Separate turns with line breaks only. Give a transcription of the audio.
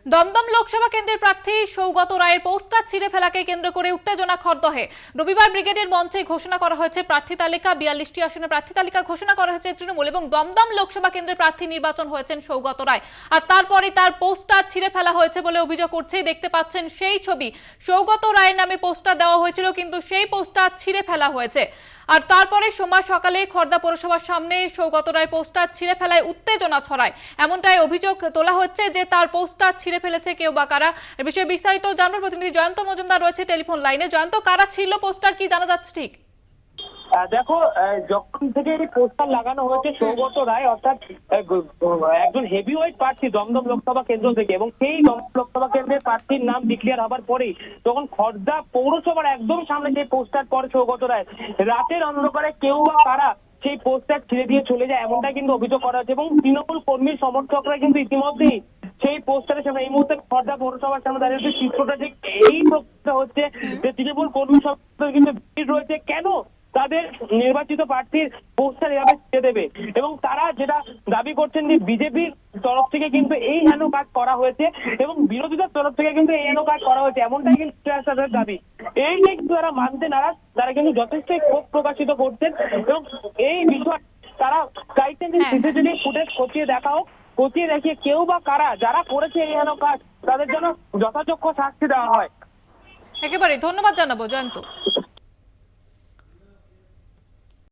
দমদম লোকসভা কেন্দ্রের প্রার্থী সৌগত রায়ের পোস্টার ছিঁড়ে ফেলাকে কেন্দ্র করে উত্তেজনা খরদহে। রবিবার ব্রিগেডের মঞ্চে ঘোষণা করা হয়েছে প্রার্থী তালিকা। 42টি আসনের প্রার্থী তালিকা ঘোষণা করা হয়েছে তৃণমূল এবং দমদম লোকসভা কেন্দ্রের প্রার্থী নির্বাচন হয়েছেন সৌগত রায়। আর তারপরে তার পোস্টার ছিঁড়ে ফেলা হয়েছে বলে অভিযোগ করছে। দেখতে পাচ্ছেন সেই ছবি, সৌগত রায়ের নামে পোস্টার দেওয়া হয়েছিল কিন্তু সেই পোস্টার ছিঁড়ে ফেলা হয়েছে। আর তারপরে সোমবার সকালে খড়দা পৌরসভার সামনে সৌগত রায় পোস্টার ছিঁড়ে ফেলায় উত্তেজনা ছড়ায়। এমনটাই অভিযোগ তোলা হচ্ছে যে তার পোস্টার ছিঁড়ে ফেলেছে কেউ বা কারা। এ বিষয়ে বিস্তারিত জানবো, প্রতিনিধি জয়ন্ত মজুমদার রয়েছে টেলিফোন লাইনে। জয়ন্ত, কারা ছিল পোস্টার, কি জানা যাচ্ছে ঠিক?
দেখো, যখন থেকে এই পোস্টার লাগানো হয়েছে সৌগত রায় অর্থাৎ একজন হেভিওয়েট প্রার্থী দমদম লোকসভা কেন্দ্র থেকে, এবং সেই দমদম লোকসভা কেন্দ্রের প্রার্থীর নাম ডিক্লেয়ার হবার পরেই তখন খড়দা পৌরসভার একদম সামনে যে পোস্টার পড়ে সৌগত রায়, রাতের অন্ধকারে কেউ বা কারা সেই পোস্টার ছিঁড়ে দিয়ে চলে যায়, এমনটাই কিন্তু অভিযোগ করা হচ্ছে। এবং তৃণমূল কর্মী সমর্থকরা কিন্তু ইতিমধ্যেই সেই পোস্টারের সামনে, এই মুহূর্তে খড়দা পৌরসভার সামনে দাঁড়িয়ে যে চিত্রটা ঠিক এই প্রশ্নটা হচ্ছে যে তৃণমূল কর্মী সমর্থক কিন্তু ভিড় রয়েছে, কেন তাদের নির্বাচিত প্রার্থীর পোস্টার এভাবে ছেড়ে দেবে। এবং তারা যেটা দাবি করছেন যে বিজেপির তরফ থেকে কিন্তু এই হেন কাজ করা হয়েছে এবং বিরোধীদের তরফ থেকে কিন্তু এই হেন কাজ করা হয়েছে, এমনটাই কিন্তু তাদের দাবি। এই নিয়ে কিন্তু তারা মানতে নারাজ, তারা কিন্তু যথেষ্টই ক্ষোভ প্রকাশিত করছেন এবং এই বিষয় তারা চাইছেন যে সিসিটিভি ফুটেজ খতিয়ে দেখা হোক, খতিয়ে দেখিয়ে কেউ বা কারা যারা করেছে এই হেন কাজ তাদের জন্য যথাযোগ্য শাস্তি দেওয়া হয়।
একেবারে ধন্যবাদ জানাবো জয়ন্ত।